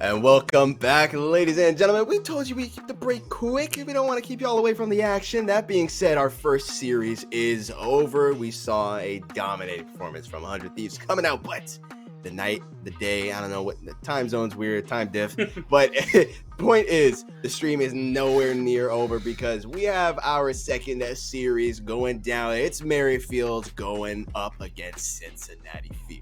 And welcome back, ladies and gentlemen. We told you we'd keep the break quick. We don't want to keep you all away from the action. That being said, our first series is over. We saw a dominating performance from 100 Thieves coming out, but the night, the day, I don't know what the time zone's weird, time diff. But point is, the stream is nowhere near over because we have our second series going down. It's Maryville going up against Cincinnati Fear.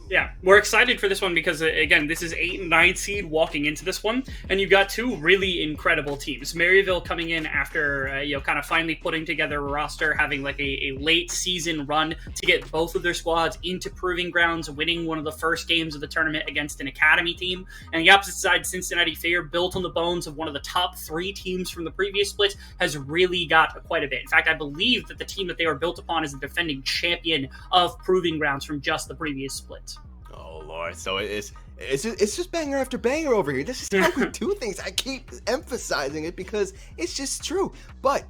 Yeah, we're excited for this one because, again, this is 8 and 9 seed walking into this one, and you've got two really incredible teams. Maryville coming in after, kind of finally putting together a roster, having like a late season run to get both of their squads into proving grounds, winning one of the first games of the tournament against an academy team. And the opposite side, Cincinnati Fear, built on the bones of one of the top 3 teams from the previous split, has really got quite a bit. In fact, I believe that the team that they are built upon is the defending champion of proving grounds from just the previous split. Oh Lord, so it's just banger after banger over here. This is how we do things. I keep emphasizing it because it's just true. But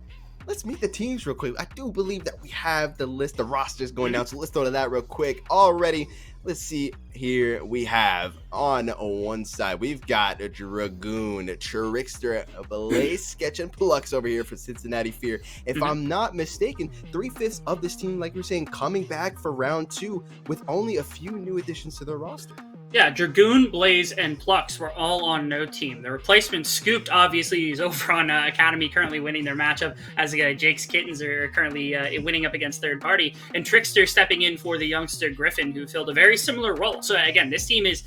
let's meet the teams real quick. I do believe that we have the list, the rosters going down. So let's go to that real quick. Already, let's see here. We have on one side, we've got a Dragoon, Trickster, Blaze, Sketch, and Plux over here for Cincinnati Fear. If I'm not mistaken, 3/5 of this team, like we were saying, coming back for round 2 with only a few new additions to their roster. Yeah, Dragoon, Blaze, and Plux were all on no team. The replacement Scooped, obviously, is over on Academy, currently winning their matchup, as Jake's Kittens are currently winning up against third party. And Trickster stepping in for the youngster Griffin, who filled a very similar role. So again, this team is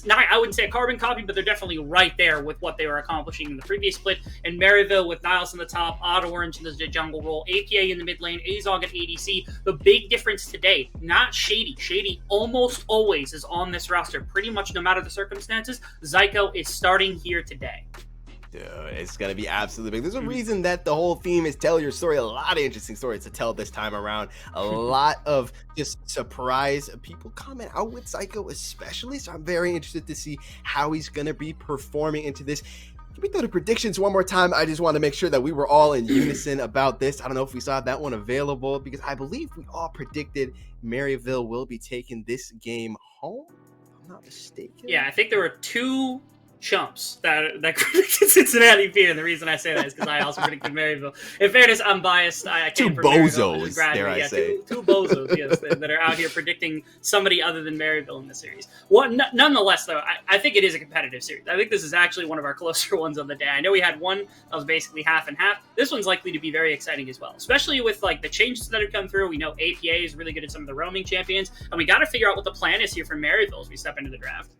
not, I wouldn't say a carbon copy, but they're definitely right there with what they were accomplishing in the previous split. And Maryville with Niles on the top, Odd Orange in the jungle role, APA in the mid lane, Azog at ADC. The big difference today, not Shady. Shady almost always is on this roster, pretty much no matter the circumstances. Zyko is starting here today. Dude, it's going to be absolutely big. There's a reason that the whole theme is tell your story. A lot of interesting stories to tell this time around. A lot of just surprise people coming out with Zyko especially. So I'm very interested to see how he's going to be performing into this. Can we throw the predictions one more time? I just want to make sure that we were all in unison about this. I don't know if we saw that one available because I believe we all predicted Maryville will be taking this game home. Not mistaken. Yeah, I think there were 2 chumps that predicted Cincinnati Fear, and the reason I say that is because I also predicted Maryville. In fairness, I'm biased. I came 2 from bozos, dare I say. Two bozos, yes, that are out here predicting somebody other than Maryville in the series. Nonetheless, though, I think it is a competitive series. I think this is actually one of our closer ones on the day. I know we had one that was basically half and half. This one's likely to be very exciting as well, especially with like the changes that have come through. We know APA is really good at some of the roaming champions, and we got to figure out what the plan is here for Maryville as we step into the draft.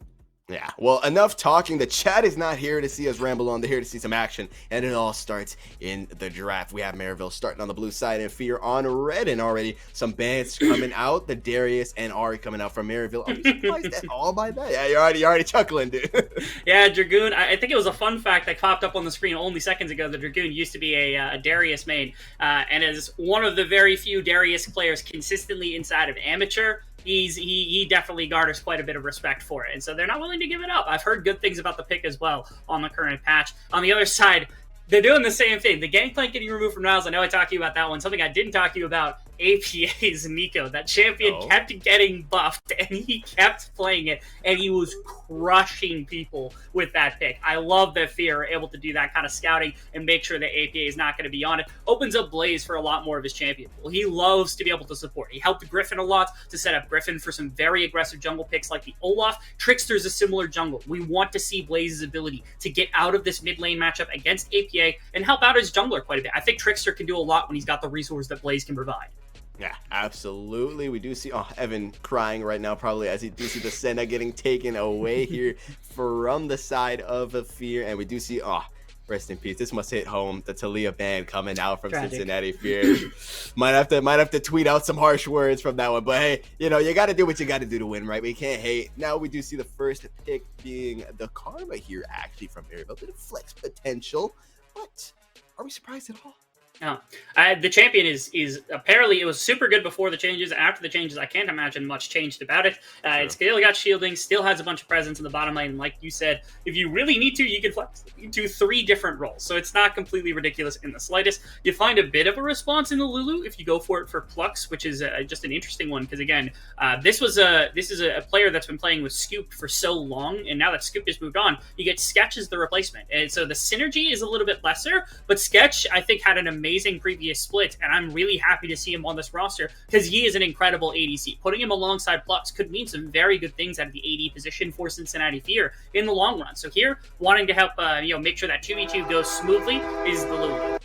Yeah, well, enough talking. The chat is not here to see us ramble on. They're here to see some action, and it all starts in the draft. We have Maryville starting on the blue side and Fear on red, and already some bans coming out. The Darius and Ari coming out from Maryville. Are you surprised at all by that? Yeah, you're already chuckling, dude. Yeah, Dragoon. I think it was a fun fact that popped up on the screen only seconds ago. The Dragoon used to be a Darius main, and is one of the very few Darius players consistently inside of amateur. He definitely garners quite a bit of respect for it, and so they're not willing to give it up. I've heard good things about the pick as well on the current patch. On the other side, they're doing the same thing. The Gangplank getting removed from Niles, I know I talked to you about that one. Something I didn't talk to you about, APA's Nico. That champion kept getting buffed, and he kept playing it, and he was crushing people with that pick. I love that Fear are able to do that kind of scouting and make sure that APA is not going to be on it. Opens up Blaze for a lot more of his champion. Well, he loves to be able to support. He helped Griffin a lot to set up Griffin for some very aggressive jungle picks like the Olaf. Trickster's a similar jungle. We want to see Blaze's ability to get out of this mid lane matchup against APA and help out his jungler quite a bit. I think Trickster can do a lot when he's got the resource that Blaze can provide. Yeah, absolutely. We do see Evan crying right now, probably as he do see the Senna getting taken away here from the side of the Fear, and we do see rest in peace. This must hit home. The Talia band coming out from Tragic. Cincinnati Fear. might have to tweet out some harsh words from that one, but hey, you got to do what you got to do to win, right? We can't hate. Now we do see the first pick being the Karma here, actually from Maryville. Bit of flex potential, but are we surprised at all? Oh, the champion is apparently, it was super good before the changes. After the changes, I can't imagine much changed about it. It's still got shielding, still has a bunch of presence in the bottom lane. And like you said, if you really need to, you can flex into 3 different roles. So it's not completely ridiculous in the slightest. You find a bit of a response in the Lulu if you go for it for Plux, which is just an interesting one because again, this is a player that's been playing with Scoop for so long, and now that Scoop has moved on, you get Sketch as the replacement, and so the synergy is a little bit lesser. But Sketch, I think, had an amazing previous split, and I'm really happy to see him on this roster because he is an incredible ADC. Putting him alongside Plux could mean some very good things out of the AD position for Cincinnati Fear in the long run. So here, wanting to help make sure that 2v2 goes smoothly is the Lulu.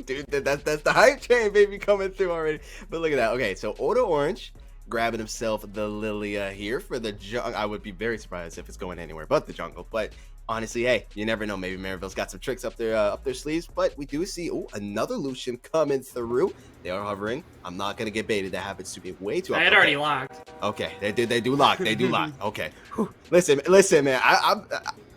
Dude, that's the hype train, baby, coming through already. But look at that. Okay, so Oda Orange grabbing himself the Lilia here for the jungle. I would be very surprised if it's going anywhere but the jungle, but honestly, hey, you never know. Maybe Maryville's got some tricks up their sleeves, but we do see another Lucian coming through. They are hovering. I'm not gonna get baited. That happens to be way too. I had already locked. Okay, they do lock. They do lock. Okay, whew. Listen, man.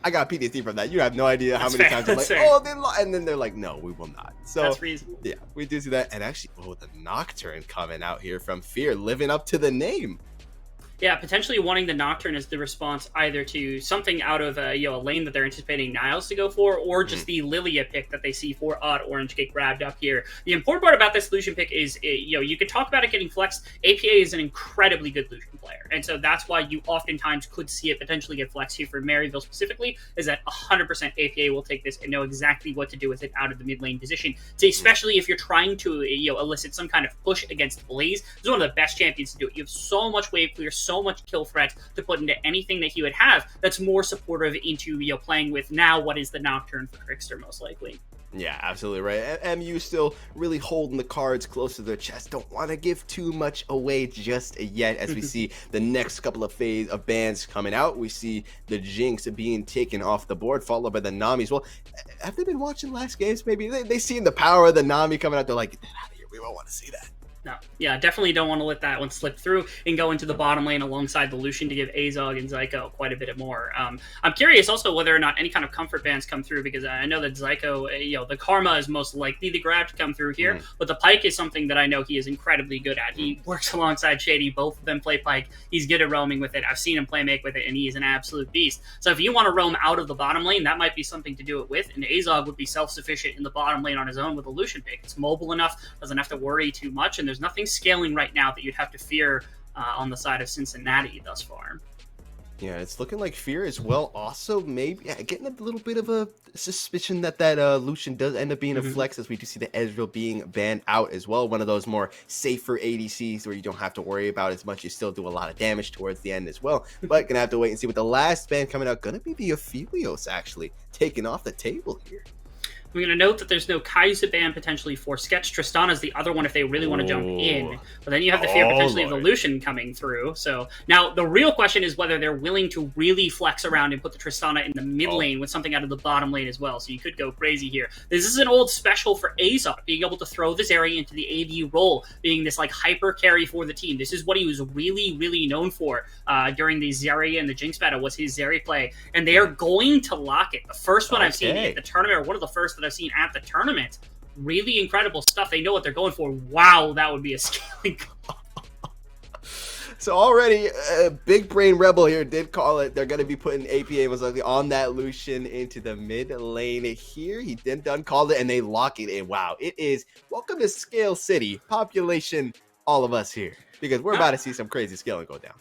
I got PTSD from that. You have no idea how many times I'm like, oh, they lock, and then they're like, no, we will not. So that's reasonable. Yeah, we do see that, and actually, the Nocturne coming out here from Fear, living up to the name. Yeah, potentially wanting the Nocturne as the response either to something out of a lane that they're anticipating Niles to go for, or just the Lilia pick that they see for Odd Orange get grabbed up here. The important part about this Lucian pick is, you could talk about it getting flexed. APA is an incredibly good Lucian player, and so that's why you oftentimes could see it potentially get flexed here for Maryville specifically, is that 100% APA will take this and know exactly what to do with it out of the mid lane position. So especially if you're trying to elicit some kind of push against Blaze, this is one of the best champions to do it. You have so much wave clear, so much kill threat to put into anything that he would have that's more supportive into playing with now what is the Nocturne for Trickster most likely. Yeah, absolutely right. MU still really holding the cards close to their chest. Don't want to give too much away just yet as we see the next couple of phase of bans coming out. We see the Jinx being taken off the board, followed by the Namis. Well, have they been watching last games? Maybe they seen the power of the Nami coming out. They're like, get that out of here. We won't want to see that. No, yeah, definitely don't want to let that one slip through and go into the bottom lane alongside the Lucian to give Azog and Zyko quite a bit more. I'm curious also whether or not any kind of comfort bans come through, because I know that Zyko, the Karma is most likely the grab to come through here, but the Pike is something that I know he is incredibly good at. He works alongside Shady. Both of them play Pike. He's good at roaming with it. I've seen him play make with it, and he is an absolute beast. So if you want to roam out of the bottom lane, that might be something to do it with, and Azog would be self-sufficient in the bottom lane on his own with a Lucian pick. It's mobile enough, doesn't have to worry too much, and there's nothing scaling right now that you'd have to fear on the side of Cincinnati thus far. Yeah, it's looking like Fear as well. Also, maybe getting a little bit of a suspicion that Lucian does end up being a flex, as we do see the Ezreal being banned out as well. One of those more safer ADCs where you don't have to worry about as much. You still do a lot of damage towards the end as well. But gonna have to wait and see. With the last ban coming out, gonna be the Aphelios actually taking off the table here. I'm going to note that there's no Kai'Sa ban potentially for Sketch. Tristana's the other one if they really want to jump in. But then you have the fear potentially of the Lucian coming through. So now the real question is whether they're willing to really flex around and put the Tristana in the mid lane with something out of the bottom lane as well. So you could go crazy here. This is an old special for Azog, being able to throw this area into the AD role, being this like hyper carry for the team. This is what he was really, really known for during the Zarya and the Jinx battle, was his Zarya play. And they are going to lock it. The first one I've seen at the tournament, or one of the first that I've seen at the tournament. Really incredible stuff. They know what they're going for. Wow, that would be a scaling. So already, Big Brain Rebel here did call it. They're going to be putting APA most likely on that Lucian into the mid lane here. He then done called it, and they lock it in. Wow, it is welcome to Scale City. Population, all of us here. Because we're about to see some crazy scaling go down.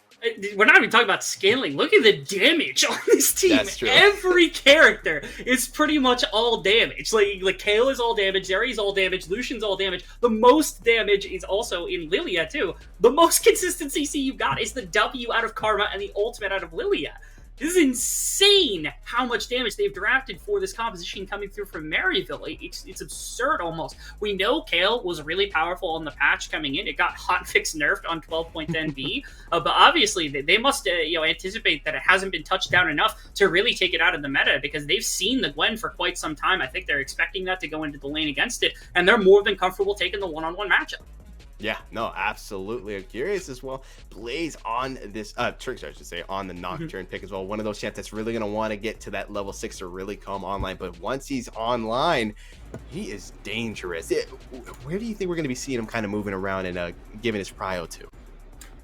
We're not even talking about scaling. Look at the damage on this team. That's true. Every character is pretty much all damage. Like Kale is all damage, Zeri's all damage, Lucian's all damage. The most damage is also in Lilia too. The most consistent CC you've got is the W out of Karma and the ultimate out of Lilia. This is insane how much damage they've drafted for this composition coming through from Maryville. It's absurd almost. We know Kale was really powerful on the patch coming in. It got hotfix nerfed on 12.10b, but obviously they must anticipate that it hasn't been touched down enough to really take it out of the meta, because they've seen the Gwen for quite some time. I think they're expecting that to go into the lane against it, and they're more than comfortable taking the one-on-one matchup. Yeah, no, absolutely. I'm curious as well. Blaze on this Trickster, I should say, on the Nocturne pick as well. One of those champs that's really gonna want to get to that level 6 to really come online. But once he's online, he is dangerous. Where do you think we're gonna be seeing him kind of moving around and giving his prio to?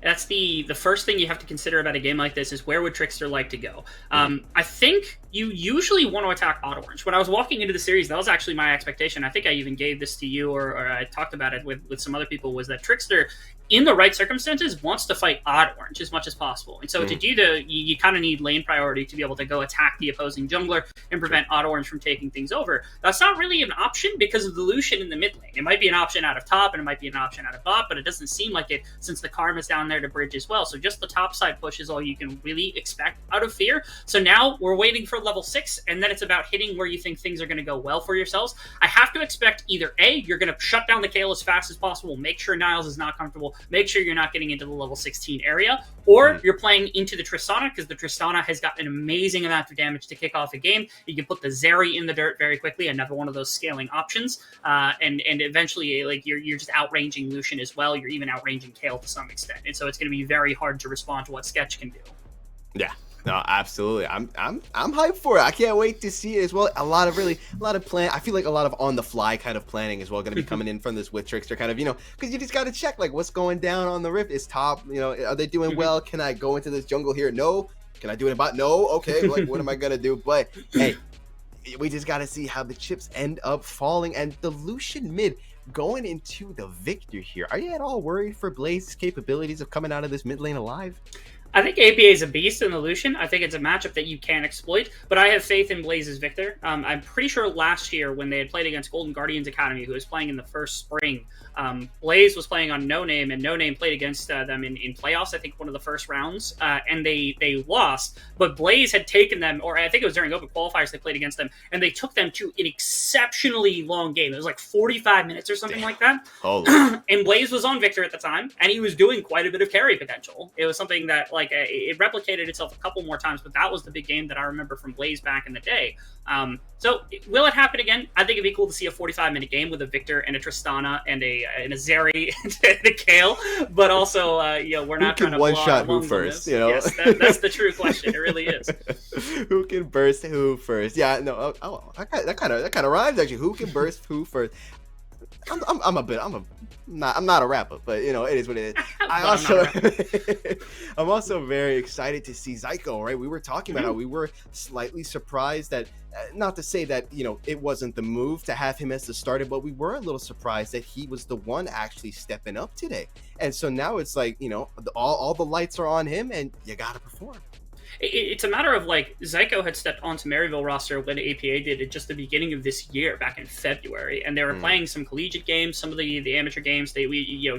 That's the first thing you have to consider about a game like this is where would Trickster like to go? I think you usually want to attack Auto Orange. When I was walking into the series, that was actually my expectation. I think I even gave this to you, or I talked about it with some other people, was that Trickster, in the right circumstances, wants to fight Auto Orange as much as possible. And so to do that, you kind of need lane priority to be able to go attack the opposing jungler and prevent Auto Orange from taking things over. That's not really an option because of the Lucian in the mid lane. It might be an option out of top and it might be an option out of bot, but it doesn't seem like it since the Karma's down there to bridge as well. So just the top side push is all you can really expect out of Fear. So now we're waiting for level 6, and then it's about hitting where you think things are going to go well for yourselves. I have to expect either A, you're going to shut down the Kayle as fast as possible, make sure Niles is not comfortable, make sure you're not getting into the level 16 area, or you're playing into the Tristana, because the Tristana has got an amazing amount of damage to kick off a game. You can put the Zeri in the dirt very quickly, another one of those scaling options, and eventually like you're just outranging Lucian as well. You're even outranging Kayle to some extent, and so it's going to be very hard to respond to what Sketch can do. Yeah. No, absolutely. I'm hyped for it. I can't wait to see it as well. A lot of plan. I feel like a lot of on the fly kind of planning as well going to be coming in from this with Trickster kind of, because you just got to check like what's going down on the Rift. Is top, are they doing well? Can I go into this jungle here? No. Can I do it in bot? No. Okay. Like what am I going to do? But hey, we just got to see how the chips end up falling, and the Lucian mid going into the victor here. Are you at all worried for Blaze's capabilities of coming out of this mid lane alive? I think APA is a beast in the Lucian. I think it's a matchup that you can exploit, but I have faith in Blaze's Victor. I'm pretty sure last year when they had played against Golden Guardians Academy, who was playing in the first spring, Blaze was playing on No Name, and No Name played against them in playoffs, I think one of the first rounds, and they lost, but Blaze had taken them, or I think it was during open qualifiers they played against them, and they took them to an exceptionally long game. It was like 45 minutes or something like that. And Blaze was on Victor at the time, and he was doing quite a bit of carry potential. It was something that, like, it replicated itself a couple more times, but that was the big game that I remember from Blaze back in the day. So will it happen again? I think it'd be cool to see a 45-minute game with a Victor and a Tristana and a Zeri and a Kayle, but also we're not trying to one shot who first. Yes, that's the true question. It really is. Who can burst who first? Yeah, no, that kind of rhymes actually. Who can burst who first? I'm not a rapper, but it is what it is. I'm also very excited to see Zyko, right? We were talking about how we were slightly surprised that, not to say that, it wasn't the move to have him as the starter, but we were a little surprised that he was the one actually stepping up today. And so now it's like, all the lights are on him and you got to perform. It's a matter of like Zyko had stepped onto Maryville roster when APA did at just the beginning of this year, back in February, and they were playing some collegiate games, some of the amateur games.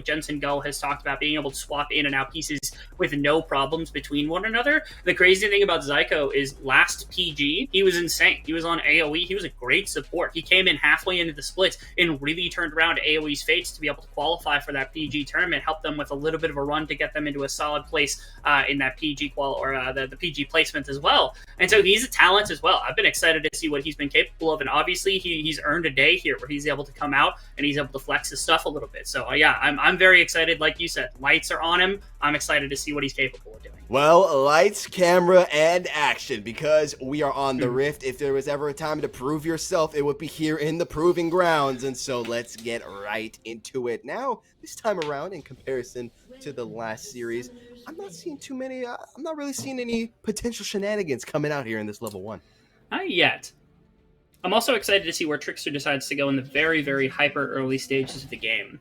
Jensen Gull has talked about being able to swap in and out pieces with no problems between one another. The crazy thing about Zyko is last PG, he was insane. He was on AoE. He was a great support. He came in halfway into the splits and really turned around AoE's fates to be able to qualify for that PG tournament, help them with a little bit of a run to get them into a solid place in that PG the PG placement as well. And so he's a talent as well. I've been excited to see what he's been capable of, and obviously he's earned a day here where he's able to come out and he's able to flex his stuff a little bit. So yeah, I'm very excited. Like you said, lights are on him. I'm excited to see what he's capable of doing. Well, lights, camera, and action, because we are on the Rift. If there was ever a time to prove yourself, it would be here in the proving grounds. And so let's get right into it. Now, this time around, in comparison to the last series, I'm not seeing too many, I'm not really seeing any potential shenanigans coming out here in this level 1. Not yet. I'm also excited to see where Trickster decides to go in the very, very hyper early stages of the game.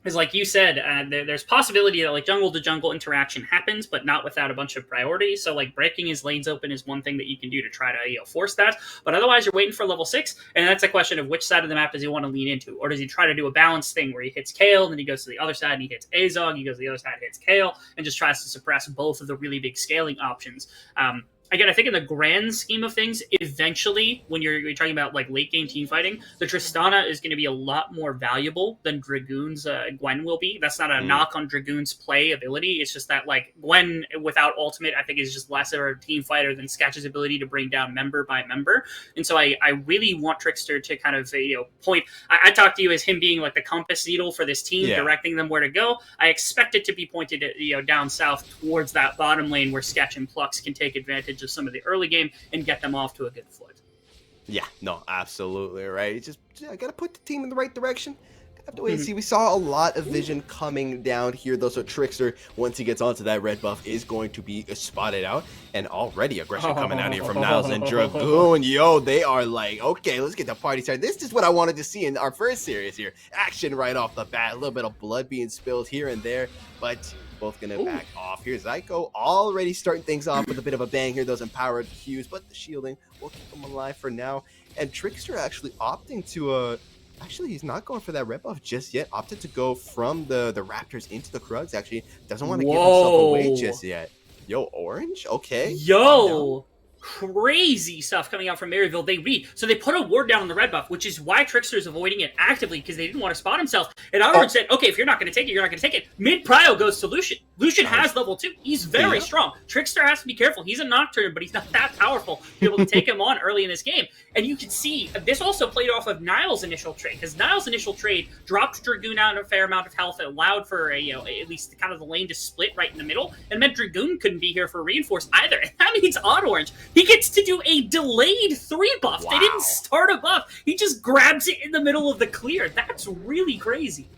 Because like you said, there's possibility that like jungle to jungle interaction happens, but not without a bunch of priority. So like breaking his lanes open is one thing that you can do to try to force that. But otherwise, you're waiting for level 6, and that's a question of which side of the map does he want to lean into, or does he try to do a balanced thing where he hits Kayle, then he goes to the other side and he hits Azog, he goes to the other side, hits Kayle, and just tries to suppress both of the really big scaling options. again, I think in the grand scheme of things, eventually, when you're talking about like late game team fighting, the Tristana is going to be a lot more valuable than Dragoon's Gwen will be. That's not a knock on Dragoon's play ability. It's just that like Gwen without ultimate, I think is just less of a team fighter than Sketch's ability to bring down member by member. And so I really want Trickster to kind of point. I talked to you as him being like the compass needle for this team, directing them where to go. I expect it to be pointed down south towards that bottom lane where Sketch and Plux can take advantage of some of the early game and get them off to a good foot. Yeah, no, absolutely right. I gotta put the team in the right direction. Have to wait and see. We saw a lot of vision coming down here, though. So Trickster, once he gets onto that red buff, is going to be spotted out. And already aggression coming out here from Niles and Dragoon. Yo, they are like, okay, let's get the party started. This is what I wanted to see in our first series here. Action right off the bat. A little bit of blood being spilled here and there, but both gonna back off. Here's Zyko already starting things off with a bit of a bang here. Those empowered Qs, but the shielding will keep them alive for now. And Trickster actually opting to actually, he's not going for that red buff just yet. Opted to go from the Raptors into the Krugs. Actually, doesn't want to give himself away just yet. Yo, Orange? Okay. Yo. Crazy stuff coming out from Maryville. They read. So they put a ward down on the red buff, which is why Trickster is avoiding it actively because they didn't want to spot himself. And Orange said, okay, if you're not going to take it, you're not going to take it. Mid-prio goes to Lucian. Lucian has level 2. He's very strong. Trickster has to be careful. He's a Nocturne, but he's not that powerful to be able to take him on early in this game. And you can see this also played off of Niles' initial trade because Niles' initial trade dropped Dragoon out a fair amount of health. It allowed for at least kind of the lane to split right in the middle, and meant Dragoon couldn't be here for reinforce either. And that means on Orange, he gets to do a delayed 3 buff. Wow. They didn't start a buff. He just grabs it in the middle of the clear. That's really crazy.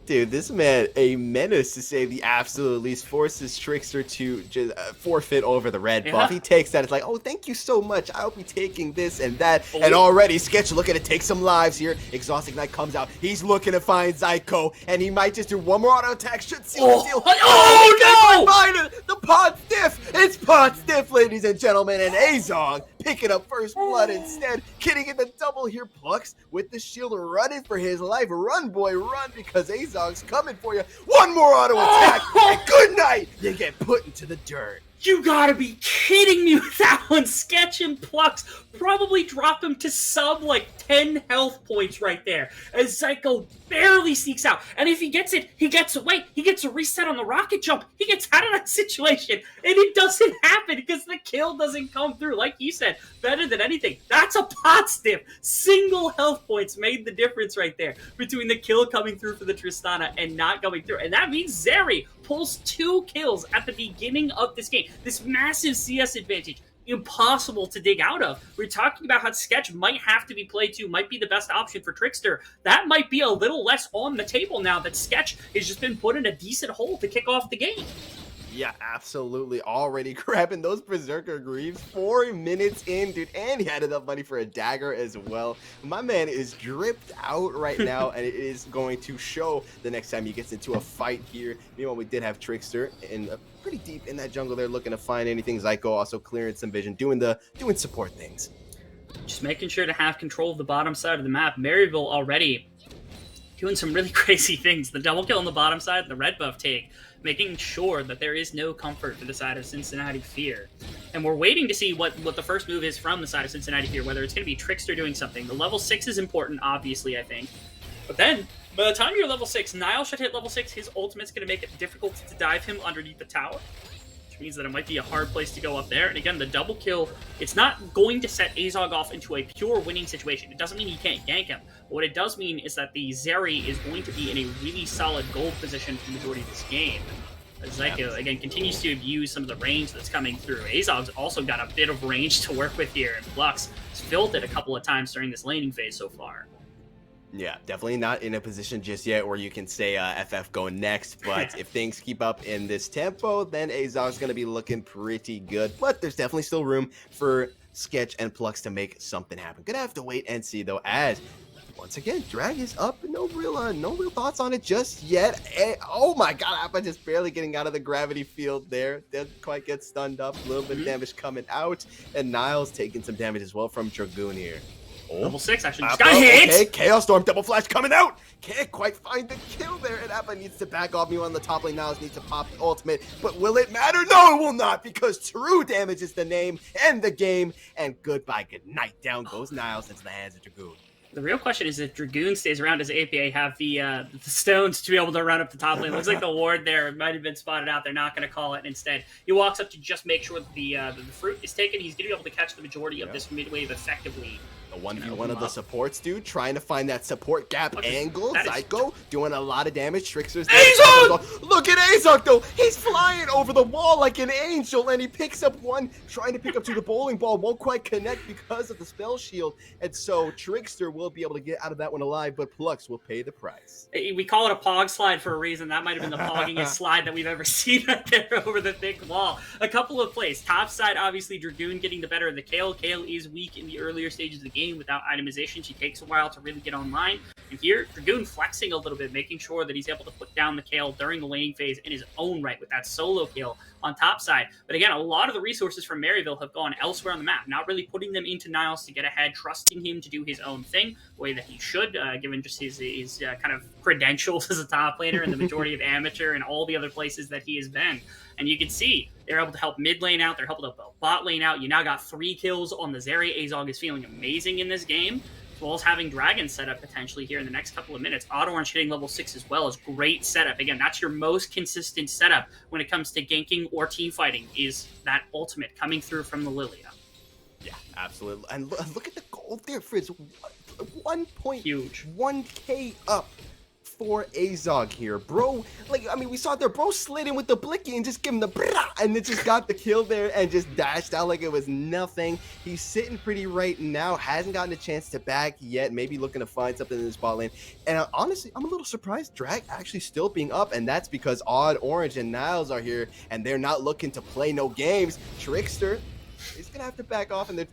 Dude, this man, a menace to say the absolute least, forces Trickster to just forfeit over the red buff. He takes that. It's like, oh, thank you so much. I'll be taking this and that. And already, Sketch looking to take some lives here. Exhaust Ignite comes out. He's looking to find Zyko, and he might just do one more auto attack. Should seal the steal. Oh, no! The pot stiff. It's pot stiff, ladies and gentlemen. And Azog picking up first blood instead. Getting in the double here. Plux with the shield running for his life. Run, boy, run, because Azog's coming for you. One more auto attack, and good night. You get put into the dirt. You gotta be kidding me with that one. Sketch and Plux probably drop him to sub like 10 health points right there as Zyko barely sneaks out. And if he gets it, he gets away. He gets a reset on the rocket jump. He gets out of that situation, and it doesn't happen because the kill doesn't come through. Like you said, better than anything. That's a pot stiff. Single health points made the difference right there between the kill coming through for the Tristana and not going through. And that means Zeri pulls 2 kills at the beginning of this game. This massive CS advantage, impossible to dig out of. We're talking about how Sketch might have to be played to, might be the best option for Trickster. That might be a little less on the table now that Sketch has just been put in a decent hole to kick off the game. Yeah, absolutely. Already grabbing those Berserker Greaves 4 minutes in, dude. And he had enough money for a dagger as well. My man is dripped out right now, and it is going to show the next time he gets into a fight here. Meanwhile, we did have Trickster and pretty deep in that jungle there, looking to find anything. Zyko also clearing some vision, doing support things. Just making sure to have control of the bottom side of the map. Maryville already doing some really crazy things. The double kill on the bottom side, the red buff take, making sure that there is no comfort for the side of Cincinnati Fear. And we're waiting to see what the first move is from the side of Cincinnati Fear, whether it's going to be Trickster doing something. The level 6 is important, obviously, I think. But then, by the time you're level 6, Niall should hit level 6. His ultimate's going to make it difficult to dive him underneath the tower, which means that it might be a hard place to go up there. And again, the double kill, it's not going to set Azog off into a pure winning situation. It doesn't mean he can't gank him. But what it does mean is that the Zeri is going to be in a really solid gold position for the majority of this game. Zyko, again, continues to abuse some of the range that's coming through. Azog's also got a bit of range to work with here, and Plux has filled it a couple of times during this laning phase so far. Yeah, definitely not in a position just yet where you can say FF go next, but if things keep up in this tempo, then Azog's going to be looking pretty good. But there's definitely still room for Sketch and Plux to make something happen. Gonna have to wait and see, though, as once again, drag is up. No real thoughts on it just yet. Oh my god, Appa just barely getting out of the gravity field there. Didn't quite get stunned up. A little bit of damage coming out. And Niles taking some damage as well from Dragoon here. Level 6 actually just got hit. Okay, Chaos Storm double flash coming out. Can't quite find the kill there, and Appa needs to back off. Meanwhile, on the top lane, Niles needs to pop the ultimate, but will it matter? No, it will not, because true damage is the name and the game. And goodbye, good night. Down goes Niles into the hands of Dragoon. The real question is if Dragoon stays around, does APA have the stones to be able to run up the top lane? Looks like the ward there might have been spotted out. They're not going to call it. Instead, he walks up to just make sure that the fruit is taken. He's going to be able to catch the majority of this mid wave effectively. One of the supports, dude, trying to find that support gap angle. Zyko doing a lot of damage. Trickster's Azog! Look at Azog, though. He's flying over the wall like an angel, and he picks up one, trying to pick up to the bowling ball. Won't quite connect because of the spell shield, and so Trickster will be able to get out of that one alive, but Plux will pay the price. We call it a pog slide for a reason. That might have been the poggingest slide that we've ever seen right there over the thick wall. A couple of plays. Top side, obviously, Dragoon getting the better of the Kale. Kale is weak in the earlier stages of the game without itemization. She takes a while to really get online. And here, Dragoon flexing a little bit, making sure that he's able to put down the Kale during the laning phase in his own right with that solo kill on top side. But again, a lot of the resources from Maryville have gone elsewhere on the map, not really putting them into Niles to get ahead, trusting him to do his own thing, the way that he should, given just his kind of credentials as a top laner and the majority of amateur and all the other places that he has been. And you can see they're able to help mid lane out. They're able to help bot lane out. You now got 3 kills on the Zeri. Azog is feeling amazing in this game, as well as having Dragon set up potentially here in the next couple of minutes. Orange hitting level 6 as well is great setup. Again, that's your most consistent setup when it comes to ganking or team fighting, is that ultimate coming through from the Lilia. Yeah, absolutely. And look at the gold there, Frizz. 1.1k up for Azog here, bro. Like, I mean, we saw there, bro slid in with the blicky and just give him the brah, and then just got the kill there and just dashed out like it was nothing. He's sitting pretty right now, hasn't gotten a chance to back yet, maybe looking to find something in his bot lane. And honestly, I'm a little surprised Drag actually still being up, and that's because Orange and Niles are here, and they're not looking to play no games. Trickster is gonna have to back off, and they're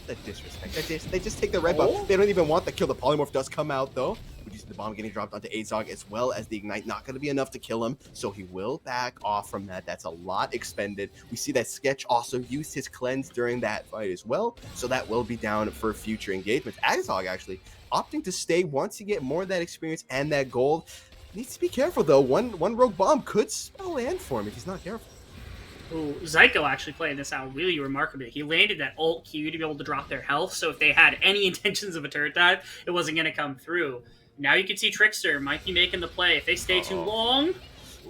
the disrespect. They just take the red buff. They don't even want the kill. The polymorph does come out though. We see the bomb getting dropped onto Azog, as well as the ignite. Not going to be enough to kill him, so he will back off from that. That's a lot expended. We see that Sketch also used his cleanse during that fight as well, so that will be down for future engagements. Azog actually opting to stay once you get more of that experience and that gold. Needs to be careful though. One rogue bomb could spell land for him if he's not careful. Ooh, Zyko actually playing this out really remarkably. He landed that ult Q to be able to drop their health, so if they had any intentions of a turret dive, it wasn't going to come through. Now you can see Trickster might be making the play. If they stay too long...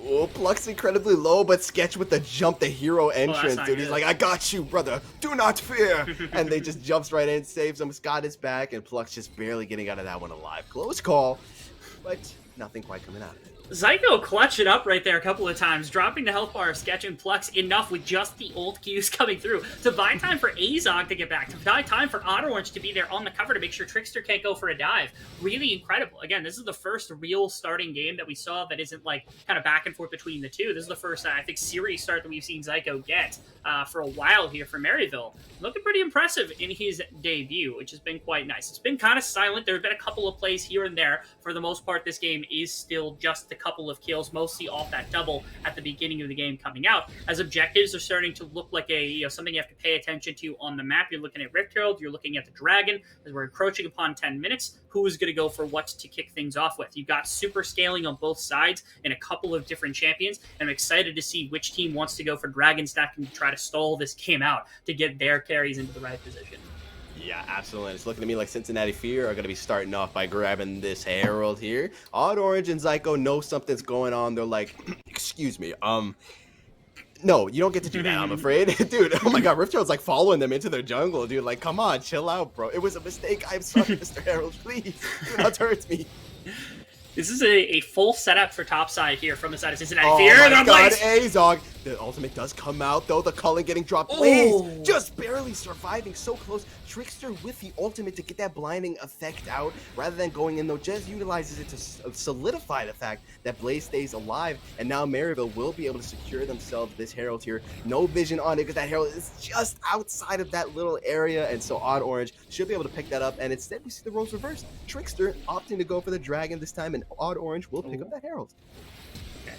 Oh, Plux incredibly low, but Sketch with the jump, the hero entrance, dude. He's like, I got you, brother. Do not fear. And they just jumps right in, saves him. Scott is back, and Plux just barely getting out of that one alive. Close call, but nothing quite coming out of it. Zyko clutched it up right there a couple of times, dropping the health bar of Sketch and Plux enough with just the ult Qs coming through to buy time for Azog to get back, to buy time for Orange to be there on the cover to make sure Trickster can't go for a dive. Really incredible. Again, this is the first real starting game that we saw that isn't like kind of back and forth between the two. This is the first, I think, series start that we've seen Zyko get for a while here for Maryville. Looking pretty impressive in his debut, which has been quite nice. It's been kind of silent. There have been a couple of plays here and there. For the most part, this game is still just the couple of kills, mostly off that double at the beginning of the game coming out. As objectives are starting to look like a something you have to pay attention to on the map. You're looking at Rift Herald, you're looking at the Dragon, as we're encroaching upon 10 minutes. Who is going to go for what to kick things off with? You've got super scaling on both sides and a couple of different champions, and I'm excited to see which team wants to go for Dragon stacking to try to stall this game out to get their carries into the right position. Yeah, absolutely. It's looking to me like Cincinnati Fear are going to be starting off by grabbing this Herald here. Orange and Zyko know something's going on. They're like, excuse me, no, you don't get to do that, I'm afraid. Dude, oh my god, Rift Herald's like following them into their jungle, dude. Like, come on, chill out, bro. It was a mistake. I'm sorry, Mr. Herald. Please, do not hurt me. This is a full setup for topside here from the side of Cincinnati Fear. Oh my god, Azog. The ultimate does come out, though. The culling getting dropped. Blaze just barely surviving. So close. Trickster with the ultimate to get that blinding effect out. Rather than going in, though, just utilizes it to solidify the fact that Blaze stays alive. And now Maryville will be able to secure themselves this Herald here. No vision on it because that Herald is just outside of that little area. And so Orange should be able to pick that up. And instead, we see the roles reversed. Trickster opting to go for the Dragon this time. And Orange will pick up that Herald. Okay.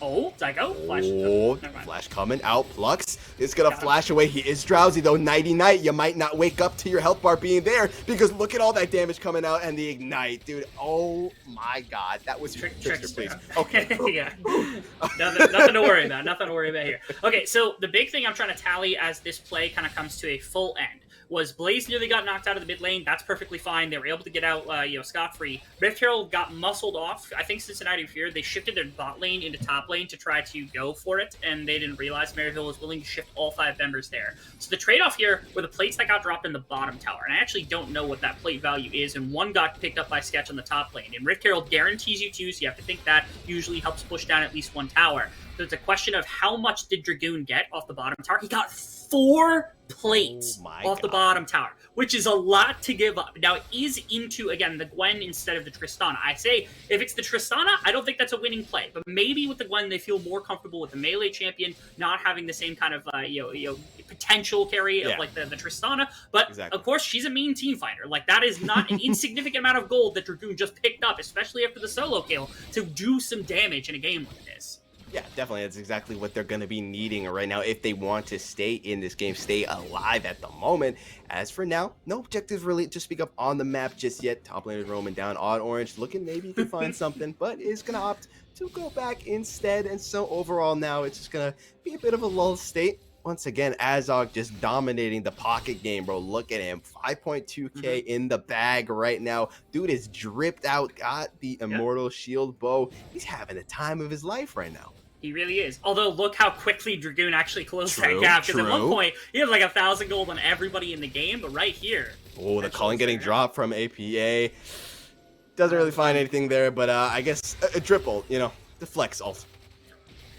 Oh, Zyko? Flash. Oh, Never mind. flash coming out. Plux is going to flash away. He is drowsy, though. Nighty night. You might not wake up to your health bar being there because look at all that damage coming out and the ignite, dude. Oh, my God. That was Trickster, please. Okay. Yeah. Nothing to worry about. Nothing to worry about here. Okay, so the big thing I'm trying to tally as this play kind of comes to a full end was Blaze nearly got knocked out of the mid lane. That's perfectly fine. They were able to get out, scot-free. Rift Herald got muscled off. I think Cincinnati Fear, they shifted their bot lane into top lane to try to go for it, and they didn't realize Maryville was willing to shift all 5 members there. So the trade-off here were the plates that got dropped in the bottom tower, and I actually don't know what that plate value is, and one got picked up by Sketch on the top lane. And Rift Herald guarantees you 2, so you have to think that usually helps push down at least 1 tower. So it's a question of how much did Dragoon get off the bottom tower? He got 4 plates off the bottom tower, which is a lot to give up. Now, it is into, again, the Gwen instead of the Tristana. I say, if it's the Tristana, I don't think that's a winning play. But maybe with the Gwen, they feel more comfortable with the melee champion not having the same kind of potential carry of like the Tristana. But, of course, she's a mean team fighter. Like, that is not an insignificant amount of gold that Dragoon just picked up, especially after the solo kill, to do some damage in a game like this. Yeah, definitely. That's exactly what they're going to be needing right now if they want to stay in this game, stay alive at the moment. As for now, no objectives really to speak of on the map just yet. Top lane is roaming down. Odd Orange looking maybe you can find something, but is going to opt to go back instead. And so overall now it's just going to be a bit of a lull state. Once again, Azog just dominating the pocket game, bro. Look at him. 5.2k in the bag right now. Dude is dripped out, got the Immortal Shield bow. He's having the time of his life right now. He really is. Although, look how quickly Dragoon actually closed that gap. Because at one point, he had like 1,000 gold on everybody in the game. But right here... Oh, the calling getting dropped from APA. Doesn't really find anything there. But I guess a triple, the flex ult.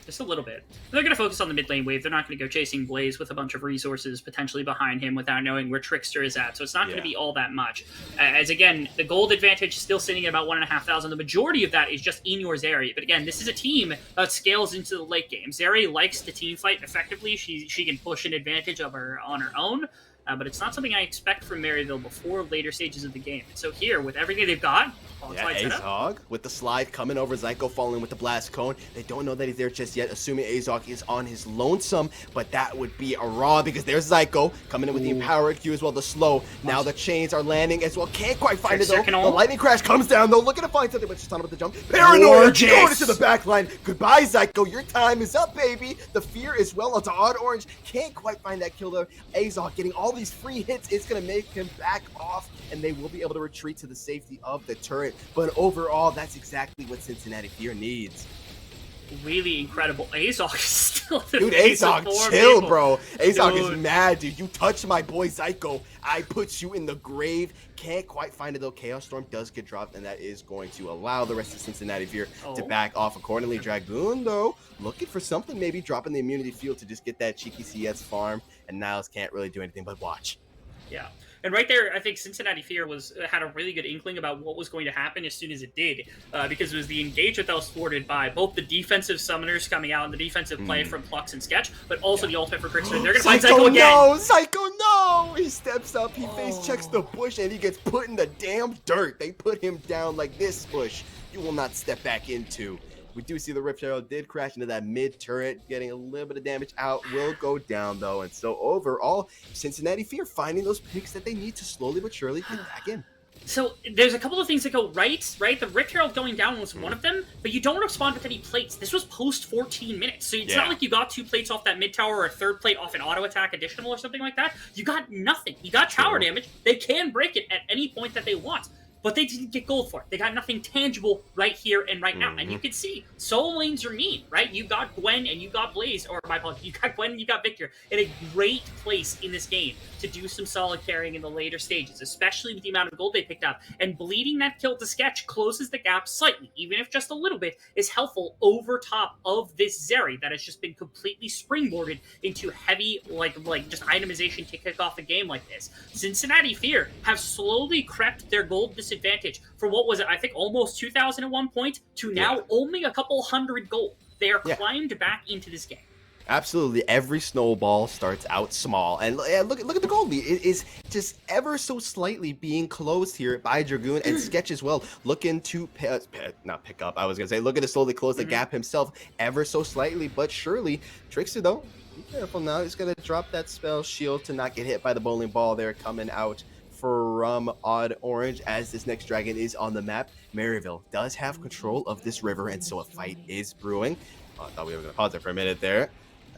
Just a little bit. They're going to focus on the mid lane wave. They're not going to go chasing Blaze with a bunch of resources potentially behind him without knowing where Trickster is at. So it's not going to be all that much. As again, the gold advantage is still sitting at about 1,500. The majority of that is just in your Zeri. But again, this is a team that scales into the late game. Zeri likes to team fight effectively. She can push an advantage of her on her own. But it's not something I expect from Maryville before later stages of the game. And so here, with everything they've got, Azog with the slide coming over, Zyko falling with the blast cone. They don't know that he's there just yet, assuming Azog is on his lonesome, but that would be a raw because there's Zyko coming in with the Empower Q as well, the slow. Now the chains are landing as well. Can't quite find it though. The lightning crash comes down though, looking to find something, but just on with the jump. Paranoia going into the back line. Goodbye, Zyko. Your time is up, baby. The fear is well onto Odd Orange. Can't quite find that kill though. Azog getting all these free hits. It's going to make him back off, and they will be able to retreat to the safety of the turret. But overall, that's exactly what Cincinnati Fear needs. Really incredible. Azog is still dude, Azog, chill, bro. Azog is mad, dude. You touched my boy Zyko. I put you in the grave. Can't quite find it, though. Chaos Storm does get dropped, and that is going to allow the rest of Cincinnati Fear to back off accordingly. Dragoon, though, looking for something, maybe dropping the immunity field to just get that cheeky CS farm, and Niles can't really do anything but watch. Yeah. And right there, I think Cincinnati Fear had a really good inkling about what was going to happen as soon as it did, because it was the engagement that was thwarted by both the defensive summoners coming out and the defensive play from Plux and Sketch, but also the ultimate for Trickster. They're going to find Zyko again. No! Zyko, no! He steps up, he face checks the bush, and he gets put in the damn dirt. They put him down like this bush you will not step back into. We do see the Rift Arrow did crash into that mid turret, getting a little bit of damage out. Will go down, though. And so overall, Cincinnati Fear finding those picks that they need to slowly but surely get back in. So there's a couple of things that go right? The Rift Herald going down was one of them, but you don't respond with any plates. This was post 14 minutes, so it's not like you got 2 plates off that mid tower or a 3rd plate off an auto attack additional or something like that. You got nothing. You got tower damage. They can break it at any point that they want. But they didn't get gold for it. They got nothing tangible right here and right now. And you can see, solo lanes are mean, right? You got Gwen and you got Blaze, or my apologies, you got Gwen and you got Victor in a great place in this game to do some solid carrying in the later stages, especially with the amount of gold they picked up. And bleeding that kill to Sketch closes the gap slightly, even if just a little bit, is helpful over top of this Zeri that has just been completely springboarded into heavy, like just itemization to kick off a game like this. Cincinnati Fear have slowly crept their gold disadvantage from what was it, I think almost 2,000 at one point to now only a couple hundred gold. They are climbed back into this game. Absolutely, every snowball starts out small, and yeah, look at the goal lead. It is just ever so slightly being closed here by Dragoon and Sketch as well, looking to not pick up. I was gonna say looking to slowly close the gap himself, ever so slightly, but surely. Trickster though, be careful now. He's gonna drop that spell shield to not get hit by the bowling ball there coming out from Odd Orange as this next dragon is on the map. Maryville does have control of this river, and so a fight is brewing. Oh, I thought we were gonna pause it for a minute there.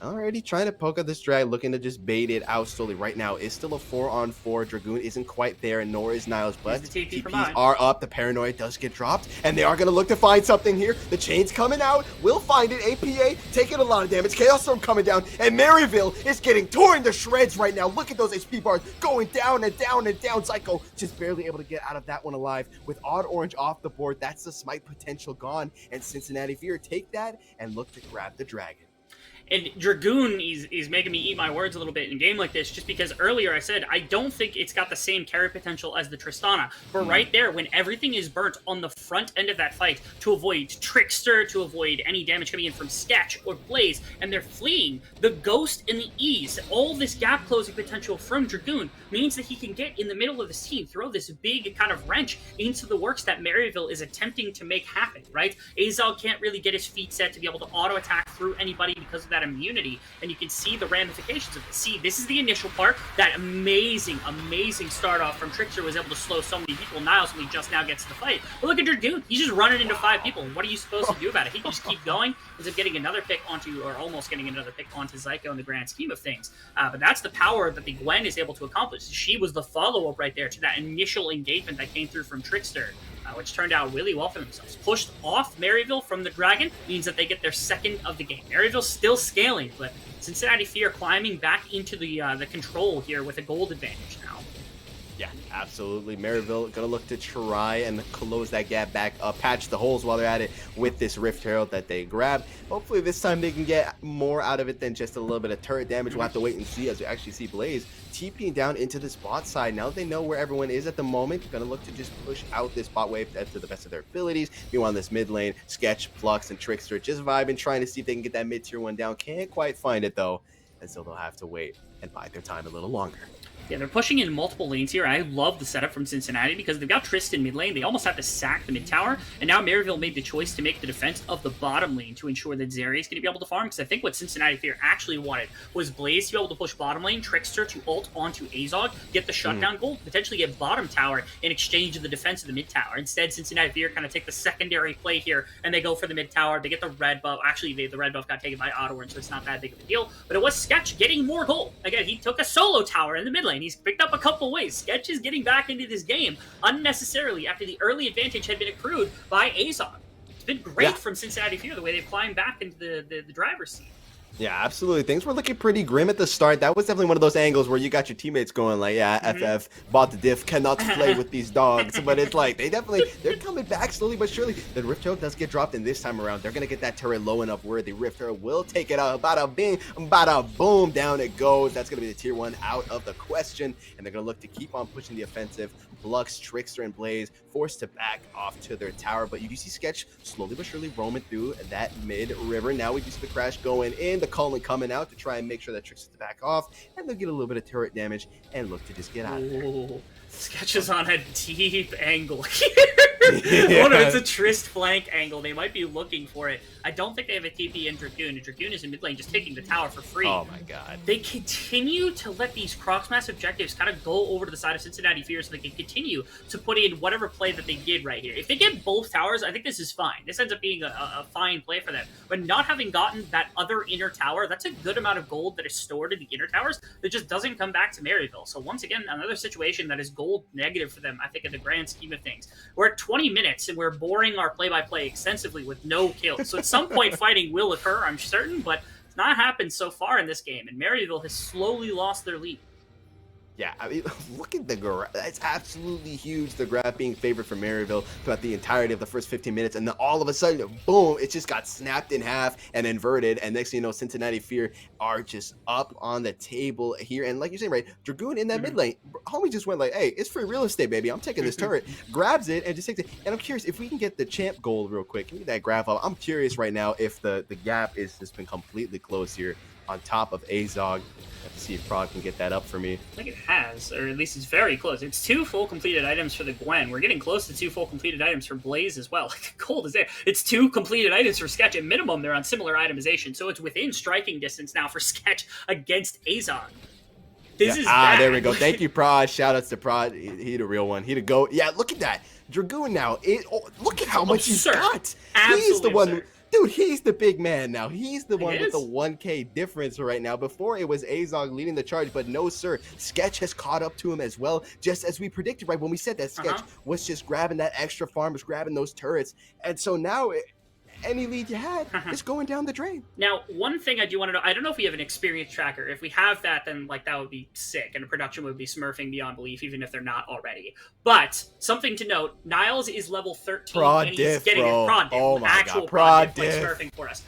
Already trying to poke at this drag, looking to just bait it out slowly. Right now, it's still a 4-on-4. Dragoon isn't quite there, nor is Niles, but TPs are up. The Paranoid does get dropped, and they are going to look to find something here. The chain's coming out. We'll find it. APA taking a lot of damage. Chaos Storm coming down, and Maryville is getting torn to shreds right now. Look at those HP bars going down and down and down. Psycho just barely able to get out of that one alive. With Odd Orange off the board, that's the smite potential gone, and Cincinnati Fear take that and look to grab the dragon. And Dragoon is making me eat my words a little bit in a game like this, just because earlier I said I don't think it's got the same carry potential as the Tristana. But right there, when everything is burnt on the front end of that fight to avoid Trickster, to avoid any damage coming in from Sketch or Blaze, and they're fleeing, the Ghost and the Ease, all this gap closing potential from Dragoon means that he can get in the middle of his team, throw this big kind of wrench into the works that Maryville is attempting to make happen, right? Azog can't really get his feet set to be able to auto-attack through anybody because of that immunity, and you can see the ramifications of it. See, this is the initial part. That amazing start off from Trickster was able to slow so many people. Niles only just now gets to the fight. But look at Dragoon. He's just running into 5 people. What are you supposed to do about it? He can just keep going. Ends up getting another pick onto, or almost getting another pick onto Zyko in the grand scheme of things. But that's the power that the Gwen is able to accomplish. She was the follow-up right there to that initial engagement that came through from Trickster, which turned out really well for themselves. Pushed off Maryville from the Dragon means that they get their second of the game. Maryville's still scaling, but Cincinnati Fear climbing back into the control here with a gold advantage now. Yeah, absolutely. Maryville gonna look to try and close that gap back up, patch the holes while they're at it with this Rift Herald that they grab. Hopefully this time they can get more out of it than just a little bit of turret damage. We'll have to wait and see as we actually see Blaze TPing down into this bot side. Now that they know where everyone is at the moment, gonna look to just push out this bot wave to the best of their abilities. Meanwhile, this mid lane, Sketch, Flux, and Trickster just vibing, trying to see if they can get that mid tier 1 down. Can't quite find it though, and so they'll have to wait and bide their time a little longer. Yeah, they're pushing in multiple lanes here. I love the setup from Cincinnati because they've got Tristan mid lane. They almost have to sack the mid tower, and now Maryville made the choice to make the defense of the bottom lane to ensure that Zeri is going to be able to farm, because I think what Cincinnati Fear actually wanted was Blaze to be able to push bottom lane, Trickster to ult onto Azog, get the shutdown goal, potentially get bottom tower in exchange of the defense of the mid tower. Instead, Cincinnati Fear kind of take the secondary play here, and they go for the mid tower. They get the red buff. Actually, the red buff got taken by Odd Orange, so it's not that big of a deal, but it was Sketch getting more gold. Again, he took a solo tower in the mid lane. He's picked up a couple ways. Sketch is getting back into this game unnecessarily after the early advantage had been accrued by Azog. It's been great from Cincinnati Fear, the way they've climbed back into the driver's seat. Yeah, absolutely. Things were looking pretty grim at the start. That was definitely one of those angles where you got your teammates going like, yeah, FF, bought the diff, cannot play with these dogs. But it's like, they're coming back slowly but surely. The Rift Herald does get dropped, and this time around, they're going to get that turret low enough where the Rift Herald will take it out. Bada bing, bada boom, down it goes. That's going to be the tier 1 out of the question, and they're going to look to keep on pushing the offensive. Flux, Trickster, and Blaze forced to back off to their tower, but you do see Sketch slowly but surely roaming through that mid river. Now we do see the crash going in, the calling coming out to try and make sure that Trickster's to back off, and they'll get a little bit of turret damage and look to just get out of there. Sketch is on a deep angle here. Yeah. What if it's a Trist flank angle? They might be looking for it. I don't think they have a TP in Dragoon, and Dragoon is in mid lane just taking the tower for free. Oh my god. They continue to let these cross-mass objectives kind of go over to the side of Cincinnati Fear so they can continue to put in whatever play that they did right here. If they get both towers, I think this is fine. This ends up being a fine play for them. But not having gotten that other inner tower, that's a good amount of gold that is stored in the inner towers that just doesn't come back to Maryville. So once again, another situation that is gold negative for them, I think, in the grand scheme of things. We're at 20 minutes, and we're boring our play-by-play extensively with no kills. So at some point, fighting will occur, I'm certain, but it's not happened so far in this game, and Maryville has slowly lost their lead. Yeah, I mean, look at the graph. It's absolutely huge, the graph being favored for Maryville throughout the entirety of the first 15 minutes. And then all of a sudden, boom, it just got snapped in half and inverted. And next thing you know, Cincinnati Fear are just up on the table here. And like you're saying, right, Dragoon in that mid lane, homie just went like, hey, it's free real estate, baby. I'm taking this turret. Grabs it and just takes it. And I'm curious if we can get the champ gold real quick. Give me that graph up. I'm curious right now if the gap is just been completely closed here on top of Azog. Let's see if Prod can get that up for me. I think it has, or at least it's very close. It's 2 full completed items for the Gwen. We're getting close to 2 full completed items for Blaze as well. Like, the gold is there. It's 2 completed items for Sketch. At minimum, they're on similar itemization, so it's within striking distance now for Sketch against Azog. This is bad. There we go. Thank you, Prod. Shout outs to Prod. He the real one. He the GOAT. Yeah, look at that. Dragoon now. Look at how much he's got. Absolutely he's the one. Absurd. Dude, he's the big man now. He's the one He with the is. 1K difference right now. Before it was Azog leading the charge, but no, sir. Sketch has caught up to him as well, just as we predicted, right? When we said that Sketch was just grabbing that extra farm, was grabbing those turrets. And so now any lead you had is going down the drain. Now, one thing I do want to know, I don't know if we have an experience tracker. If we have that, then like that would be sick, and the production would be smurfing beyond belief, even if they're not already. But something to note, Niles is level 13, Prod and he's diff, getting bro. a prod diff, Oh my actual God, prod prod diff, diff. like smurfing for us.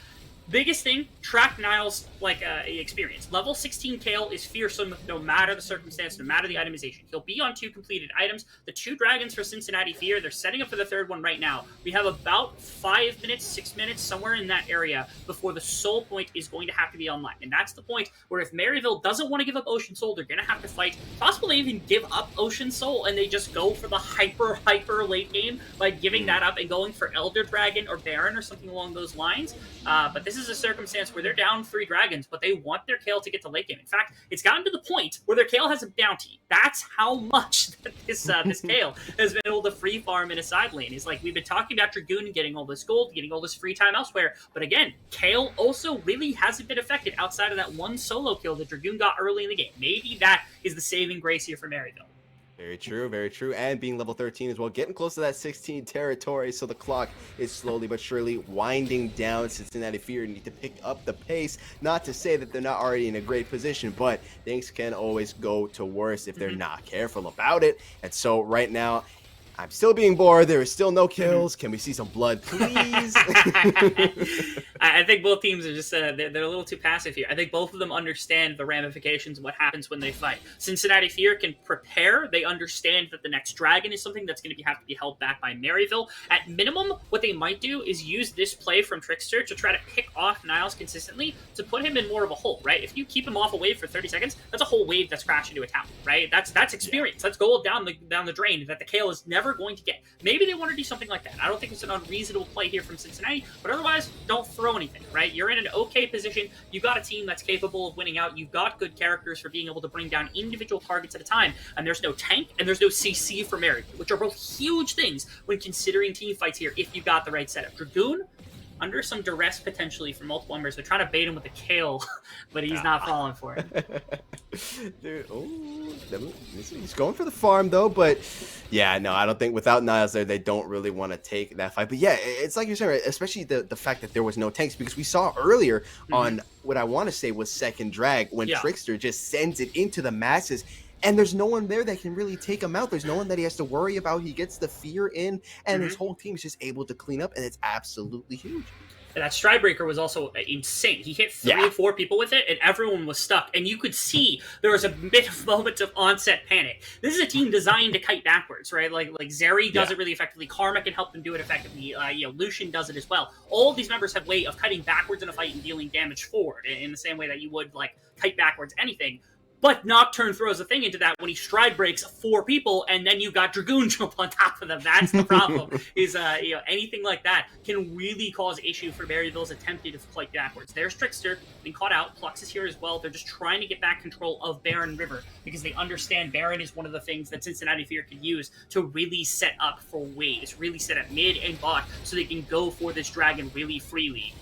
Biggest thing, track Niles like experience. Level 16 Kale is fearsome no matter the circumstance, no matter the itemization. He'll be on 2 completed items. The 2 dragons for Cincinnati Fear, they're setting up for the 3rd one right now. We have about 5 minutes, 6 minutes, somewhere in that area before the soul point is going to have to be online. And that's the point where if Maryville doesn't want to give up Ocean Soul, they're going to have to fight. Possibly even give up Ocean Soul, and they just go for the hyper late game by giving that up and going for Elder Dragon or Baron or something along those lines. But this is a circumstance where they're down 3 dragons, but they want their Kale to get to late game. In fact, it's gotten to the point where their Kale has a bounty. That's how much that this Kale has been able to free farm in a side lane. It's like, we've been talking about Dragoon getting all this gold, getting all this free time elsewhere, but again, Kale also really hasn't been affected outside of that 1 solo kill that Dragoon got early in the game. Maybe that is the saving grace here for Maryville. Very true, very true. And being level 13 as well, getting close to that 16 territory, so the clock is slowly but surely winding down. Cincinnati Fear need to pick up the pace. Not to say that they're not already in a great position, but things can always go to worse if they're not careful about it. And so right now, I'm still being bored. There is still no kills. Can we see some blood, please? I think both teams are just they're a little too passive here. I think both of them understand the ramifications of what happens when they fight. Cincinnati Fear can prepare. They understand that the next dragon is something that's going to have to be held back by Maryville. At minimum, what they might do is use this play from Trickster to try to pick off Niles consistently to put him in more of a hole, right? If you keep him off a wave for 30 seconds, that's a whole wave that's crashed into a town, right? That's experience. That's gold down the drain that the Kale is never going to get. Maybe they want to do something like that. I don't think it's an unreasonable play here from Cincinnati, but otherwise, don't throw anything, right? You're in an okay position. You've got a team that's capable of winning out. You've got good characters for being able to bring down individual targets at a time, and there's no tank, and there's no CC for Maryville, which are both huge things when considering team fights here if you've got the right setup. Dragoon, under some duress potentially from multiple members. They're trying to bait him with a Kale, but he's not falling for it. Dude, he's going for the farm though, but yeah, no, I don't think without Niles there, they don't really want to take that fight. But yeah, it's like you're saying, right? Especially the fact that there was no tanks, because we saw earlier on what I want to say was second drag when Trickster just sends it into the masses. And there's no one there that can really take him out. There's no one that he has to worry about. He gets the fear in, and his whole team is just able to clean up, and it's absolutely huge. And that Stridebreaker was also insane. He hit 3 or 4 people with it, and everyone was stuck. And you could see there was a bit of moments of onset panic. This is a team designed to kite backwards, right? Like Zeri does it really effectively. Karma can help them do it effectively. Lucian does it as well. All of these members have way of kiting backwards in a fight and dealing damage forward in the same way that you would like kite backwards anything. But Nocturne throws a thing into that when he stride breaks 4 people, and then you got Dragoon jump on top of them. That's the problem. Is anything like that can really cause issue for Maryville's attempting to fight backwards. There's Trickster being caught out. Plux is here as well. They're just trying to get back control of Baron River because they understand Baron is one of the things that Cincinnati Fear can use to really set up for waves, really set up mid and bot, so they can go for this dragon really freely.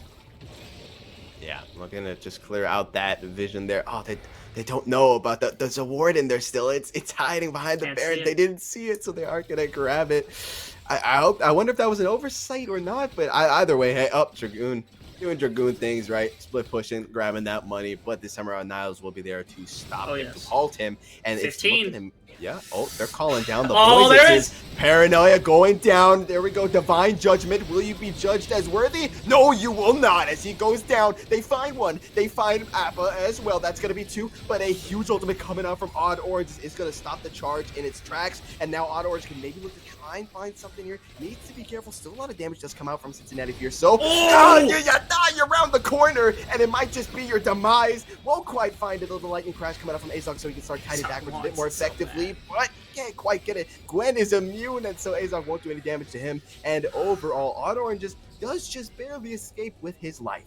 Yeah, looking to just clear out that vision there. Oh, they don't know about there's a ward in there still. It's hiding behind the Baron. They didn't see it, so they aren't gonna grab it. I wonder if that was an oversight or not. But either way, hey, Dragoon doing Dragoon things, right? Split pushing, grabbing that money. But this time around, Niles will be there to stop him, to halt him, and 15. it's looking Yeah. Oh, they're calling down the Oh, boys. there It is Paranoia going down. There we go. Divine Judgment. Will you be judged as worthy? No, you will not. As he goes down, they find one. They find Appa as well. That's going to be 2. But a huge ultimate coming out from Odd Orange is going to stop the charge in its tracks. And now Odd Orange can maybe look to try and find something here. Needs to be careful. Still a lot of damage does come out from Cincinnati Fear. So, you're around the corner, and it might just be your demise. Won't quite find it. The lightning crash coming out from Azog, so he can start kiting backwards a bit more effectively. But can't quite get it. Gwen is immune, and so Azog won't do any damage to him. And overall, Odd Orange does just barely escape with his life.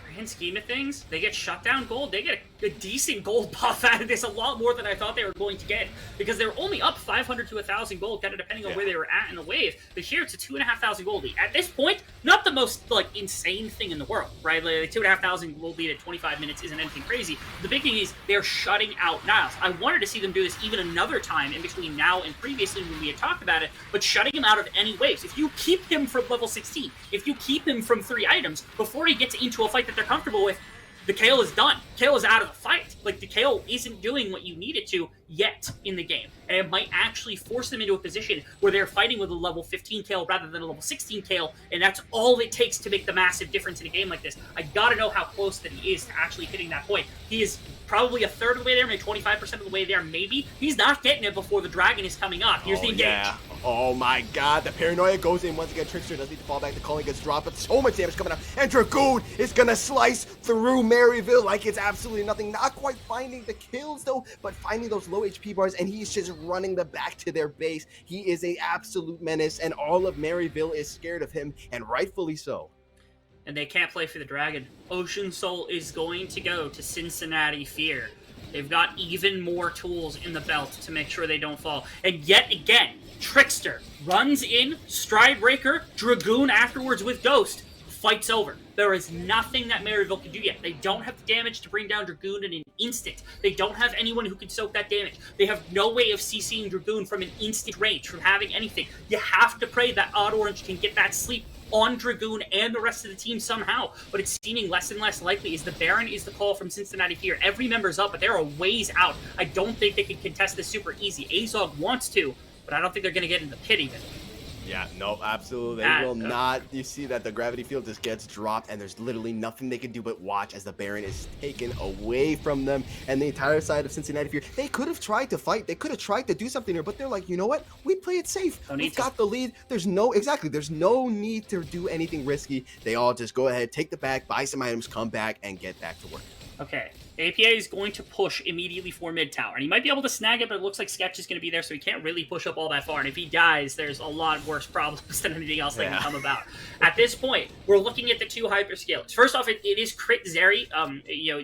Grand scheme of things, they get shut down gold. They get a decent gold buff out of this, a lot more than I thought they were going to get, because they were only up 500 to 1,000 gold, kind of depending on where they were at in the wave. But here it's a 2,500 gold lead. At this point, not the most like insane thing in the world, right? Like 2,500 gold lead at 25 minutes isn't anything crazy. The big thing is they're shutting out Niles. I wanted to see them do this even another time in between now and previously when we had talked about it, but shutting him out of any waves. If you keep him from level 16, if you keep him from 3 items before he gets into a fight that they're comfortable with, the KO is done. KO is out of the fight. Like, the KO isn't doing what you need it to yet in the game. And it might actually force them into a position where they're fighting with a level 15 KO rather than a level 16 KO, and that's all it takes to make the massive difference in a game like this. I gotta know how close that he is to actually hitting that point. He is probably a third of the way there, maybe 25% of the way there, maybe. He's not getting it before the dragon is coming off. Here's the engage. Yeah. Oh my god, the Paranoia goes in once again. Trickster does need to fall back. The calling gets dropped, but so much damage coming out. And Dragoon is gonna slice through Maryville like it's absolutely nothing. Not quite finding the kills though, but finding those low HP bars, and he's just running them back to their base. He is an absolute menace, and all of Maryville is scared of him, and rightfully so. And they can't play for the dragon. Ocean Soul is going to go to Cincinnati Fear. They've got even more tools in the belt to make sure they don't fall. And yet again, Trickster runs in, Stride Breaker, Dragoon afterwards with Ghost. Fight's over. There is nothing that Maryville can do yet. They don't have the damage to bring down Dragoon in an instant. They don't have anyone who can soak that damage. They have no way of CCing Dragoon from an instant range, from having anything. You have to pray that Odd Orange can get that sleep on Dragoon and the rest of the team somehow, but it's seeming less and less likely as the Baron is the call from Cincinnati Fear. Every member's up, but they're a ways out. I don't think they can contest this super easy. Azog wants to, but I don't think they're going to get in the pit even. Yeah, no, absolutely. They will not. You see that the gravity field just gets dropped, and there's literally nothing they can do but watch as the Baron is taken away from them. And the entire side of Cincinnati Fear, they could have tried to fight. They could have tried to do something here, but they're like, you know what? We play it safe. We've got the lead. There's no need to do anything risky. They all just go ahead, take the bag, buy some items, come back, and get back to work. Okay, APA is going to push immediately for mid tower, and he might be able to snag it, but it looks like Sketch is going to be there, so he can't really push up all that far, and if he dies, there's a lot worse problems than anything else that can come about. At this point, we're looking at the 2 hyperscalers. First off, it is crit Zeri.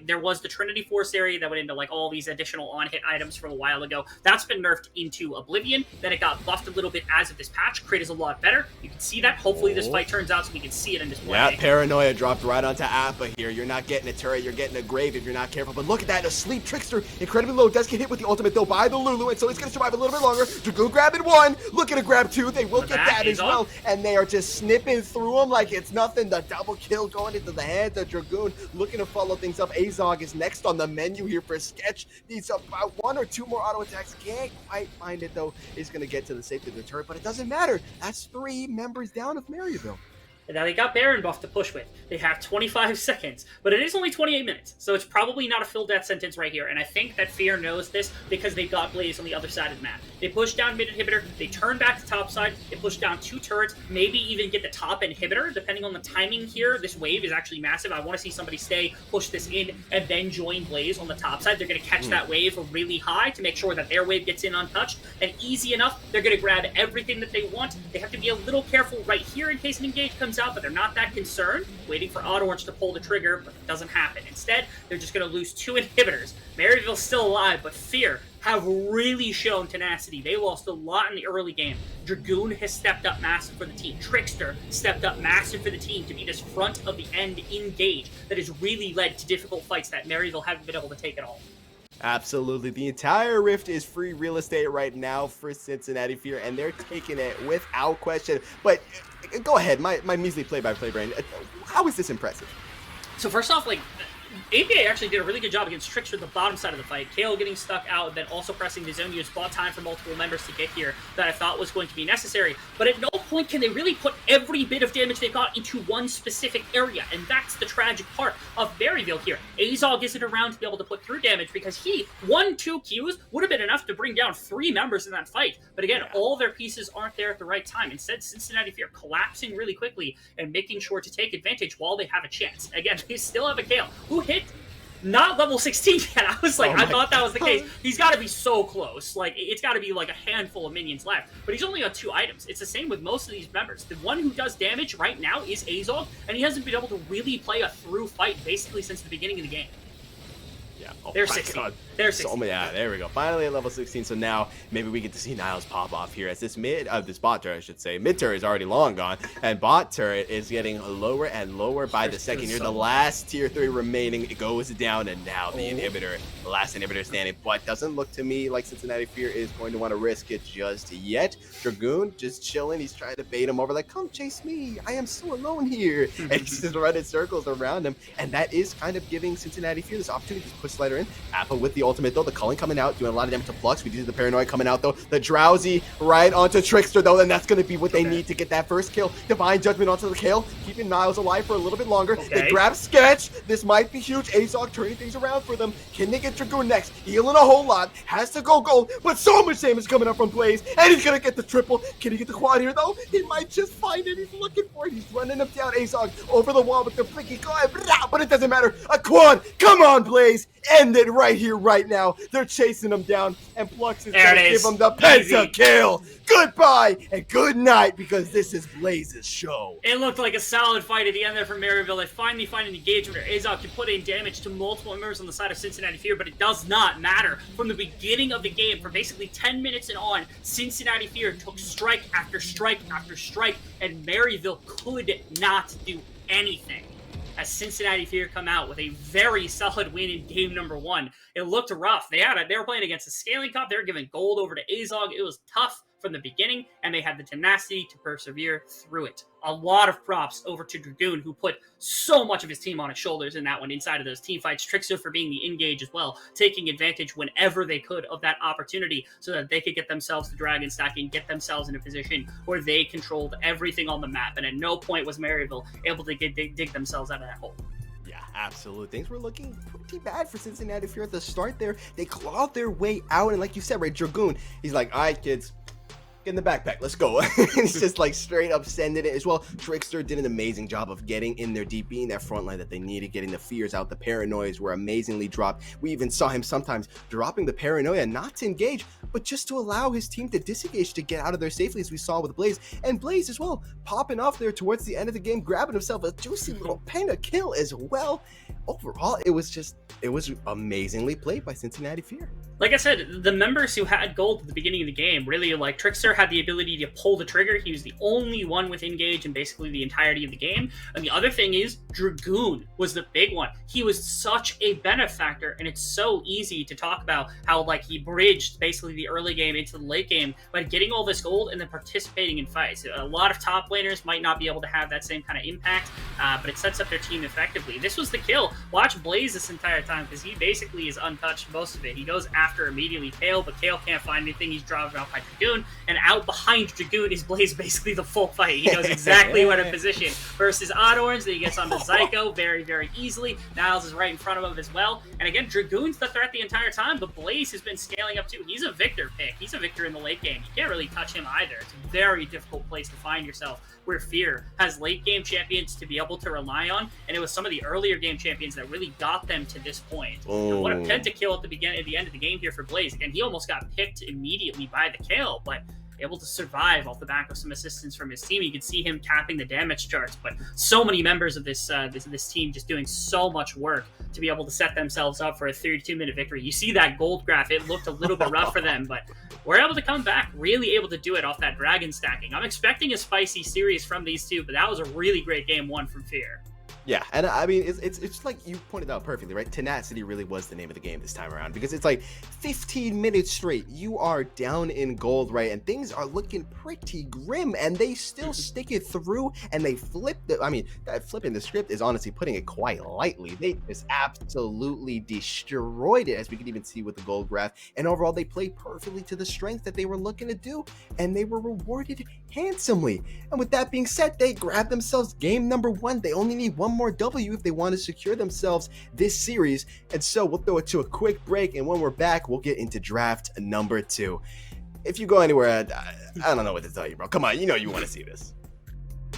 There was the Trinity Force area that went into like all these additional on-hit items from a while ago. That's been nerfed into Oblivion, then it got buffed a little bit as of this patch. Crit is a lot better. You can see that. Hopefully this fight turns out so we can see it in display. Yeah, Paranoia dropped right onto Appa here. You're not getting a turret, you're getting a grave if you're not careful. But look at that, a sleep Trickster, incredibly low, does get hit with the ultimate though by the Lulu, and so it's going to survive a little bit longer. Dragoon grabbing 1, looking to grab 2, they will get that as well, and they are just snipping through them like it's nothing. The double kill going into the hands of Dragoon, looking to follow things up. Azog is next on the menu here for Sketch, needs about 1 or 2 more auto attacks, can't quite find it though. Is going to get to the safety of the turret, but it doesn't matter. That's 3 members down of Maryville. And now they got Baron buff to push with. They have 25 seconds, but it is only 28 minutes, so it's probably not a full death sentence right here. And I think that Fear knows this because they've got Blaze on the other side of the map. They push down mid inhibitor, they turn back to top side, they push down 2 turrets, maybe even get the top inhibitor, depending on the timing here. This wave is actually massive. I want to see somebody stay, push this in, and then join Blaze on the top side. They're going to catch that wave really high to make sure that their wave gets in untouched, and easy enough, they're going to grab everything that they want. They have to be a little careful right here in case an engage comes out, but they're not that concerned, waiting for Odd Orange to pull the trigger, but it doesn't happen. Instead, they're just going to lose 2 inhibitors. Maryville's still alive, but Fear have really shown tenacity. They lost a lot in the early game. Dragoon has stepped up massive for the team. Trickster stepped up massive for the team to be this front of the end engage that has really led to difficult fights that Maryville haven't been able to take at all. Absolutely. The entire Rift is free real estate right now for Cincinnati Fear, and they're taking it without question. But go ahead, my measly play-by-play brain. How is this impressive? So first off, like, APA actually did a really good job against Trickster at the bottom side of the fight. Kale getting stuck out and then also pressing the zone use bought time for multiple members to get here that I thought was going to be necessary. But at no point can they really put every bit of damage they've got into one specific area. And that's the tragic part of Maryville here. Azog isn't around to be able to put through damage because he, 1-2 Qs would have been enough to bring down 3 members in that fight. But again, all their pieces aren't there at the right time. Instead, Cincinnati Fear collapsing really quickly and making sure to take advantage while they have a chance. Again, they still have a Kale who hit not level 16 yet. I was like, I thought that was the case. He's got to be so close. Like, it's got to be like a handful of minions left. But he's only got 2 items. It's the same with most of these members. The one who does damage right now is Azog, and he hasn't been able to really play a through fight basically since the beginning of the game. Yeah. They're 16. They're 16. Yeah, there we go. Finally at level 16. So now maybe we get to see Niles pop off here as this bot turret, I should say. Mid turret is already long gone, and bot turret is getting lower and lower by the second here. The last tier 3 remaining, it goes down, and now the inhibitor, the last inhibitor standing. But doesn't look to me like Cincinnati Fear is going to want to risk it just yet. Dragoon just chilling. He's trying to bait him over, like, come chase me. I am so alone here. And he's just running circles around him, and that is kind of giving Cincinnati Fear this opportunity to push Slider in. Appa with the ultimate though, the culling coming out, doing a lot of damage to Flux. We do see the paranoia coming out though, the drowsy right onto Trickster though, and that's going to be what they need to get that first kill. Divine Judgment onto the Kale, keeping Niles alive for a little bit longer. They grab Sketch. This might be huge. Azog turning things around for them. Can they get Dragoon next? Healing a whole lot, has to go gold, but so much damage coming up from Blaze, and he's going to get the triple. Can he get the quad here though? He might just find it. He's looking for it. He's running him down. Azog over the wall with the flicky guy, but it doesn't matter. A quad. Come on, Blaze. End it right here, right now. They're chasing him down, and Flux is going to give him the pentakill. Goodbye and good night, because this is Blaze's show. It looked like a solid fight at the end there for Maryville. They finally find an engagement where Azog can put in damage to multiple members on the side of Cincinnati Fear, but it does not matter. From the beginning of the game, for basically 10 minutes and on, Cincinnati Fear took strike after strike after strike, and Maryville could not do anything. As Cincinnati Fear come out with a very solid win in game number 1. It looked rough. They were playing against a scaling cop. They were giving gold over to Azog. It was tough from the beginning, and they had the tenacity to persevere through it. A lot of props over to Dragoon, who put so much of his team on his shoulders in that one inside of those team fights. Trickster for being the engage as well, taking advantage whenever they could of that opportunity so that they could get themselves to dragon stacking, get themselves in a position where they controlled everything on the map, and at no point was Maryville able to dig themselves out of that hole. Yeah, absolutely. Things were looking pretty bad for Cincinnati Fear at the start there. They clawed their way out, and like you said, right, Dragoon, he's like, all right, kids, get in the backpack, let's go. He's just like straight up sending it as well. Trickster did an amazing job of getting in there deep, being that front line that they needed, getting the fears out. The paranoias were amazingly dropped. We even saw him sometimes dropping the paranoia, not to engage, but just to allow his team to disengage, to get out of there safely, as we saw with Blaze. And Blaze as well, popping off there towards the end of the game, grabbing himself a juicy little pentakill as well. Overall, it was amazingly played by Cincinnati Fear. Like I said, the members who had gold at the beginning of the game, really, like, Trickster had the ability to pull the trigger. He was the only one with engage in basically the entirety of the game. And the other thing is, Dragoon was the big one. He was such a benefactor, and it's so easy to talk about how, like, he bridged basically the early game into the late game by getting all this gold and then participating in fights. A lot of top laners might not be able to have that same kind of impact, but it sets up their team effectively. This was the kill. Watch Blaze this entire time, because he basically is untouched most of it. He goes after immediately Kale, but Kale can't find anything. He's dropped out by Dragoon, and out behind Dragoon is Blaze basically the full fight. He knows exactly where to position. Versus Oddorns, that he gets onto Zyko very, very easily. Niles is right in front of him as well. And again, Dragoon's the threat the entire time, but Blaze has been scaling up too. He's a victor pick. He's a victor in the late game. You can't really touch him either. It's a very difficult place to find yourself, where Fear has late game champions to be able to rely on, and it was some of the earlier game champions that really got them to this point. And what a pentakill at the end of the game here for Blaze. Again, he almost got picked immediately by the Kale, but able to survive off the back of some assistance from his team. You could see him capping the damage charts, but so many members of this team just doing so much work to be able to set themselves up for a 32-minute victory. You see that gold graph, it looked a little bit rough for them, but we're able to come back, really able to do it off that dragon stacking. I'm expecting a spicy series from these two, but that was a really great game 1 from Fear. Yeah, and I mean, it's like you pointed out perfectly, right? Tenacity really was the name of the game this time around because it's like 15 minutes straight. You are down in gold, right? And things are looking pretty grim, and they still stick it through and they flip the. I mean, that flipping the script is honestly putting it quite lightly. They just absolutely destroyed it, as we can even see with the gold graph. And overall, they played perfectly to the strength that they were looking to do, and they were rewarded handsomely. And with that being said, they grabbed themselves game number 1. They only need one more W if they want to secure themselves this series. And so we'll throw it to a quick break, and when we're back, we'll get into draft number 2. If you go anywhere, I don't know what to tell you, bro. Come on, you know you want to see this.